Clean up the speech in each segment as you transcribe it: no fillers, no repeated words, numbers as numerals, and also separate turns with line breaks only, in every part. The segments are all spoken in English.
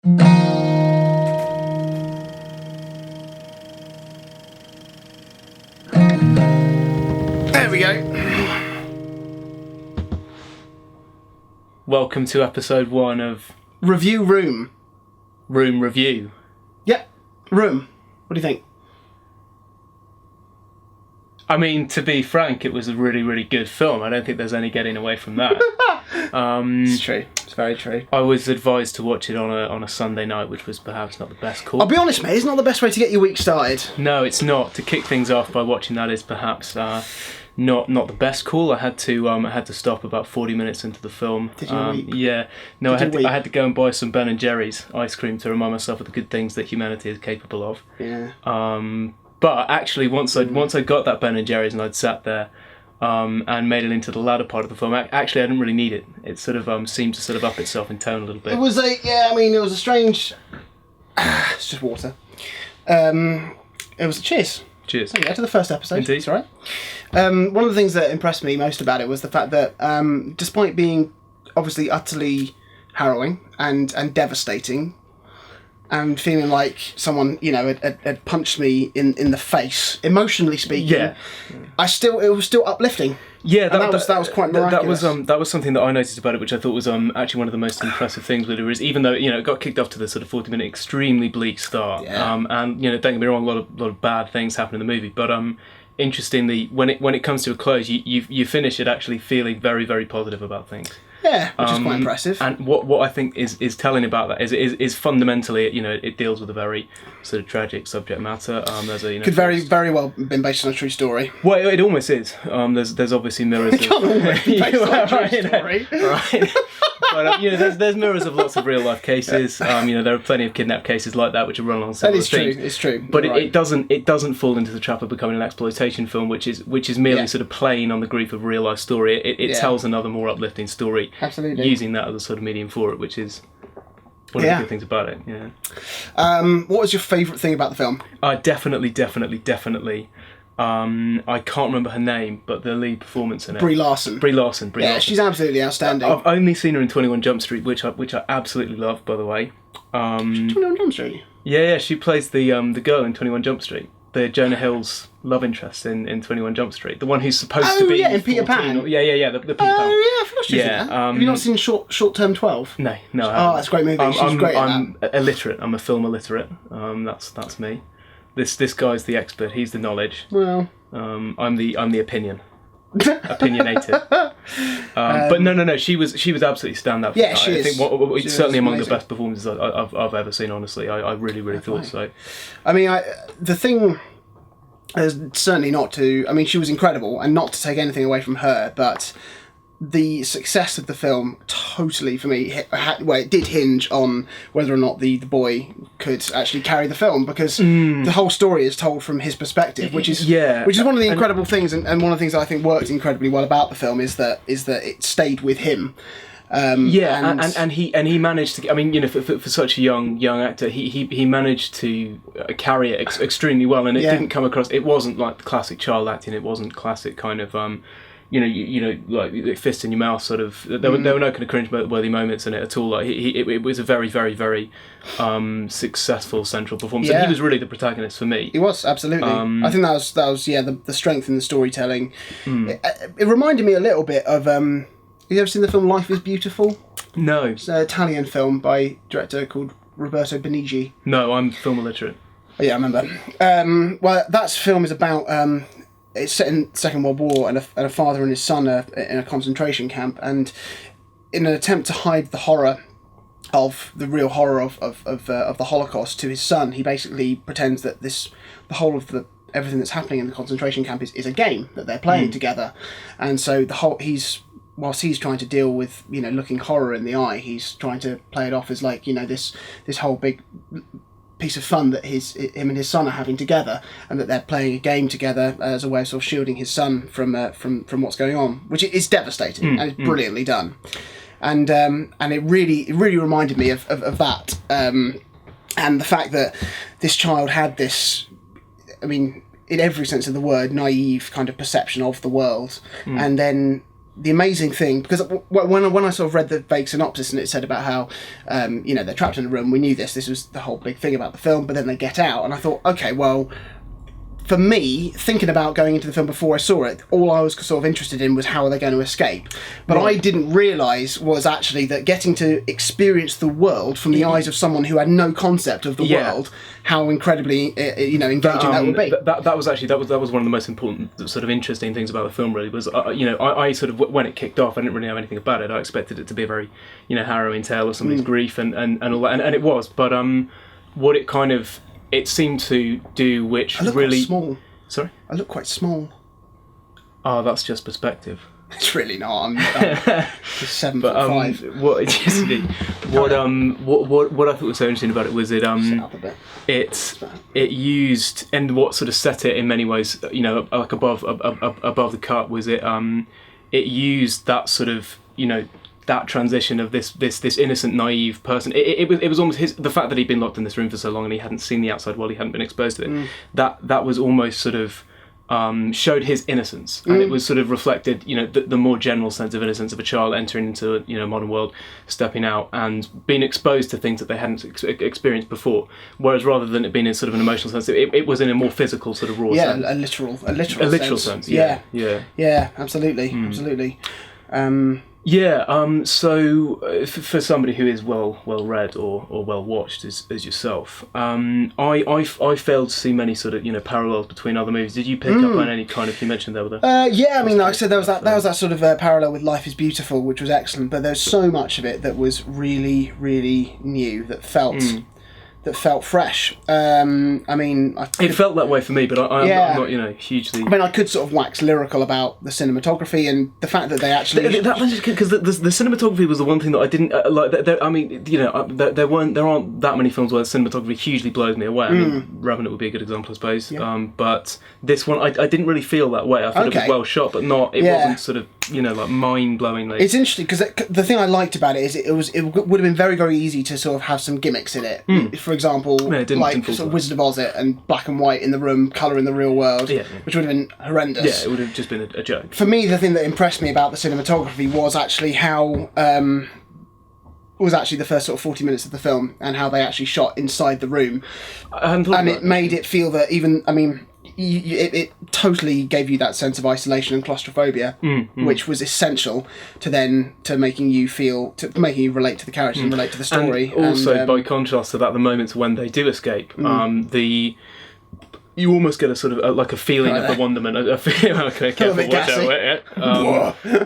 There we go.
Welcome to episode 1 of
Review Room.
Room Review.
Yep, Room. What do you think?
I mean, to be frank, it was a really, really good film. I don't think there's any getting away from that.
It's true. It's very true.
I was advised to watch it on a Sunday night, which was perhaps not the best call.
I'll be honest, mate, it's not the best way to get your week started.
No, it's not. To kick things off by watching that is perhaps not the best call. I had to stop about 40 minutes into the film.
Did you weep?
Yeah. No,
Did
I had to go and buy some Ben and Jerry's ice cream to remind myself of the good things that humanity is capable of.
Yeah.
But actually, once I got that Ben and Jerry's and I'd sat there and made it into the latter part of the film, actually I didn't really need it. It sort of seemed to sort of up itself in tone a little bit.
It was a strange... it's just water. It was... Cheers.
Cheers.
So yeah, to the first episode.
Indeed.
It's all right. One of the things that impressed me most about it was the fact that despite being obviously utterly harrowing and devastating, and feeling like someone, had punched me in the face, emotionally speaking.
Yeah.
It was still uplifting.
Yeah,
that was quite miraculous.
That was something that I noticed about it, which I thought was actually one of the most impressive things with it. Is even though it got kicked off to the sort of 40-minute extremely bleak start, and don't get me wrong, a lot of bad things happen in the movie, but interestingly, when it comes to a close, you finish it actually feeling very, very positive about things.
Yeah, which is quite impressive.
And what I think is telling about that is fundamentally, it deals with a very sort of tragic subject matter.
Could very, very well been based on a true story.
Well, it almost is. There's obviously mirrors.
It can't always be based on a true story.
Right. But there's mirrors of lots of real life cases. There are plenty of kidnap cases like that which are run along similar themes.
It's true.
But it doesn't fall into the trap of becoming an exploitation film, which is merely sort of playing on the grief of a real life story. It tells another more uplifting story.
Absolutely.
Using that as a sort of medium for it, which is one of the good things about it. Yeah.
What was your favourite thing about the film?
Definitely. I can't remember her name, but the lead performance in it.
Brie Larson.
Brilliant.
She's absolutely outstanding.
I've only seen her in 21 Jump Street, which I absolutely love, by the way.
21 Jump Street?
Yeah, she plays the girl in 21 Jump Street. The Jonah Hill's love interest in 21 Jump Street. The one who's supposed to be...
in Peter Pan.
The Peter Pan.
Oh, yeah, I forgot she's in that. Have you not seen Short Term 12?
No.
That's a great movie. She's great
I'm illiterate. I'm a film illiterate. That's me. This guy's the expert. He's the knowledge.
Well...
I'm the opinion. Opinionated. But no. She was absolutely standout.
Yeah, she is.
I think certainly among
amazing.
the best performances I've ever seen. Honestly, I really thought so.
I mean, the thing is certainly not to. I mean, she was incredible, and not to take anything away from her, but the success of the film totally, for me, it did hinge on whether or not the boy could actually carry the film, because the whole story is told from his perspective, which is one of the incredible things, and one of the things that I think worked incredibly well about the film is that it stayed with him.
And he managed to. I mean, for such a young actor, he managed to carry it extremely well, and it didn't come across. It wasn't like the classic child acting. It wasn't classic kind of like fist in your mouth sort of. There were no kind of cringe-worthy moments in it at all. Like it was a very, very, very successful central performance. And he was really the protagonist for me.
He was, absolutely. I think that was the strength in the storytelling. It reminded me a little bit of. Have you ever seen the film Life is Beautiful?
No.
It's an Italian film by a director called Roberto Benigni.
No, I'm film illiterate.
Oh, yeah, I remember. Well, that film is about. It's set in the Second World War, and a father and his son are in a concentration camp, and in an attempt to hide the horror of the real horror of the Holocaust to his son, he basically pretends that the whole of everything that's happening in the concentration camp is a game that they're playing together, and so whilst he's trying to deal with looking horror in the eye, he's trying to play it off as like this whole big piece of fun that him and his son are having together, and that they're playing a game together as a way of sort of shielding his son from what's going on, which is devastating and it's brilliantly done, and it really reminded me of that, and the fact that this child had this, I mean, in every sense of the word, naive kind of perception of the world, and then the amazing thing, because when I sort of read the vague synopsis and it said about how, they're trapped in a room, we knew this was the whole big thing about the film, but then they get out, and I thought, okay, well, for me, thinking about going into the film before I saw it, all I was sort of interested in was how are they going to escape. But I didn't realise was actually that getting to experience the world from the eyes of someone who had no concept of the world, how incredibly engaging that would be.
That was one of the most important sort of interesting things about the film. Really was I sort of, when it kicked off, I didn't really know anything about it. I expected it to be a very harrowing tale of somebody's grief and all that, and it was. But what it kind of it seemed to do, which
I look
really
quite small.
Sorry,
I look quite small.
Oh, that's just perspective.
It's really not. I'm just 7'5".
What I thought was so interesting about it was it used, and what sort of set it in many ways, like above the cut, was it used that sort of that transition of this innocent, naive person. It was almost the fact that he'd been locked in this room for so long and he hadn't seen the outside world, he hadn't been exposed to it. That was almost sort of showed his innocence, and it was sort of reflected, the more general sense of innocence of a child entering into a modern world, stepping out and being exposed to things that they hadn't experienced before. Whereas rather than it being in sort of an emotional sense, it was in a more physical sort of raw sense.
Yeah, a literal sense. Yeah, absolutely.
So for somebody who is well read or well watched as yourself, I failed to see many sort of parallels between other movies. Did you pick up on any kind of, you mentioned there were
like I said, there was that sort of parallel with Life is Beautiful, which was excellent, but there's so much of it that was really, really new, that felt fresh.
It felt that way for me, but I'm not hugely.
I could sort of wax lyrical about the cinematography and the fact that they actually
because the cinematography was the one thing that I didn't like. There aren't that many films where the cinematography hugely blows me away. Revenant would be a good example, I suppose. Yeah. But this one, I didn't really feel that way. I thought it was well shot, but it wasn't sort of like mind-blowingly.
It's interesting because the thing I liked about it is it would have been very, very easy to sort of have some gimmicks in it. For example, didn't sort of Wizard of Oz it and black and white in the room, colour in the real world, which would have been horrendous.
Yeah, it would have just been a joke.
For me, the thing that impressed me about the cinematography was actually how was actually the first sort of 40 minutes of the film and how they actually shot inside the room, and it made it feel that it totally gave you that sense of isolation and claustrophobia, which was essential to making you relate to the characters and relate to the story.
And also, by contrast to that, the moments when they do escape, you almost get a sort of like a feeling of the wonderment.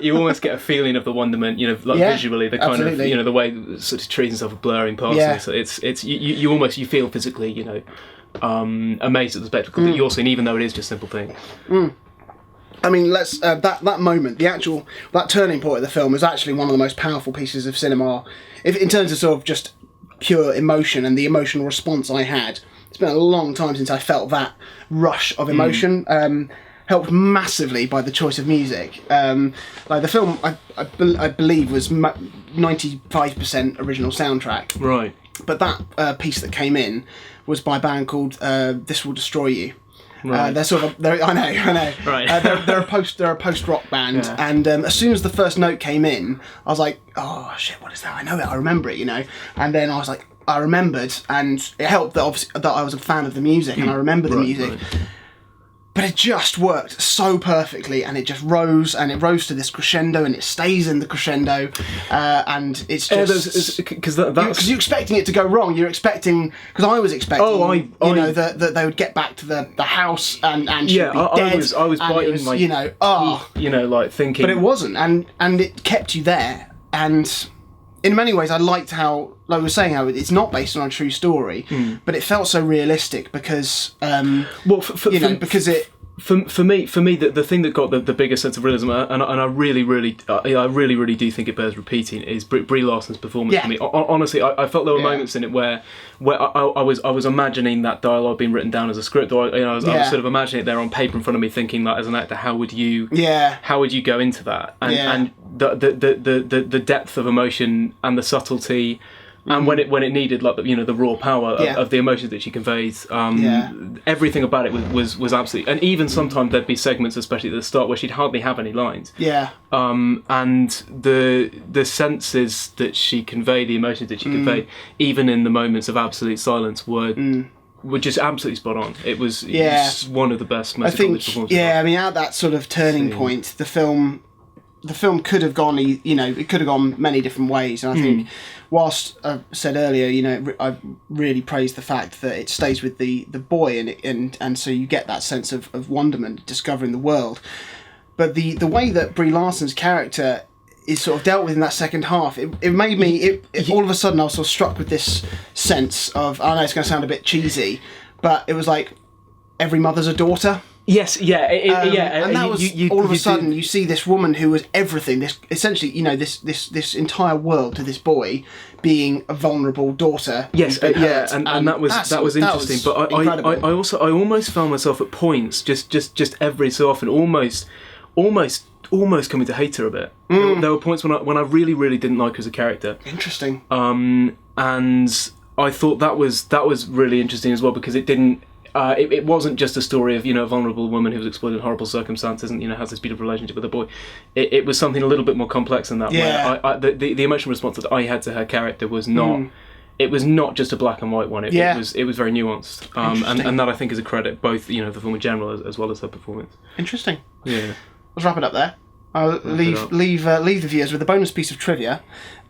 You almost get a feeling of the wonderment, visually, the kind of the way it sort of trees himself blurring past. Yeah. So it's you feel physically, amazed at the spectacle that you're seeing, even though it is just simple things.
Let's that moment, that turning point of the film is actually one of the most powerful pieces of cinema, in terms of sort of just pure emotion and the emotional response I had. It's been a long time since I felt that rush of emotion. Helped massively by the choice of music. Like the film, I believe was 95% original soundtrack.
Right.
But that piece that came in was by a band called This Will Destroy You.
Right.
I know.
Right.
They're a post rock band, and as soon as the first note came in, I was like, oh shit, what is that? I know it. I remember it. And then I was like, I remembered, and it helped that obviously that I was a fan of the music and I remember the music. Right. But it just worked so perfectly, and it just rose, and it rose to this crescendo, and it stays in the crescendo, and it's just because you're expecting it to go wrong. You're expecting, because I was expecting, that they would get back to the house and she'd be dead.
I was biting my like thinking,
but it wasn't, and it kept you there, and in many ways, I liked how, like we were saying, how it's not based on a true story, but it felt so realistic because, because it.
For me, the thing that got the biggest sense of realism, and I really do think it bears repeating, is Brie Larson's performance for me. Honestly, I felt there were moments in it where I was imagining that dialogue being written down as a script, or I was sort of imagining it there on paper in front of me, thinking that as an actor, how would you go into that, and the depth of emotion and the subtlety and when it needed, like, you know, the raw power of the emotions that she conveyed. Everything about it was absolutely, and even sometimes there'd be segments, especially at the start, where she'd hardly have any lines. And the senses that she conveyed, the emotions that she conveyed, even in the moments of absolute silence, were just absolutely spot on. It was one of the best musical performances.
I mean, at that sort of turning point, the film could have gone, you know, it could have gone many different ways. And I think, whilst I said earlier, you know, I really praised the fact that it stays with the boy, and so you get that sense of wonderment, discovering the world. But the way that Brie Larson's character is sort of dealt with in that second half, it made me, all of a sudden I was sort of struck with this sense of, I know it's going to sound a bit cheesy, but it was like every mother's a daughter.
Yes,
and that was all of a sudden you see this woman who was everything. This essentially, you know, this entire world to this boy being a vulnerable daughter.
Yes, and that was interesting. But I also almost found myself at points just every so often almost coming to hate her a bit. There were points when I really didn't like her as a character.
Interesting.
And I thought that was really interesting as well, because it didn't. It wasn't just a story of, you know, a vulnerable woman who was exploited in horrible circumstances and, you know, has this beautiful relationship with a boy. It was something a little bit more complex than that.
Yeah.
Where the emotional response that I had to her character was not. It was not just a black and white one. It was very nuanced. And that, I think, is a credit both, you know, the film in general as well as her performance.
Interesting.
Yeah.
Let's wrap it up there. I'll leave the viewers with a bonus piece of trivia.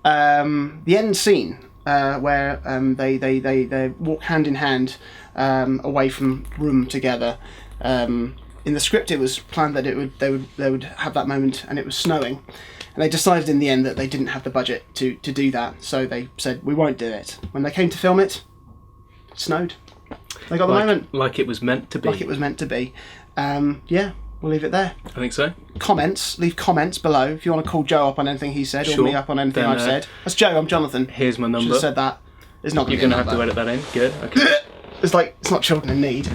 The end scene. Where they walk hand in hand away from room together. In the script, it was planned that they would have that moment, and it was snowing, and they decided in the end that they didn't have the budget to do that, so they said we won't do it. When they came to film it, it snowed. They got the moment
like it was meant to be.
Like it was meant to be. We'll leave it there.
I think so.
Leave comments below if you want to call Joe up on anything he said, or me up on anything I've said. That's Joe, I'm Jonathan.
Here's my number.
Should have said that. It's not.
You're going to have to edit that in. Good. Okay.
It's not children in need.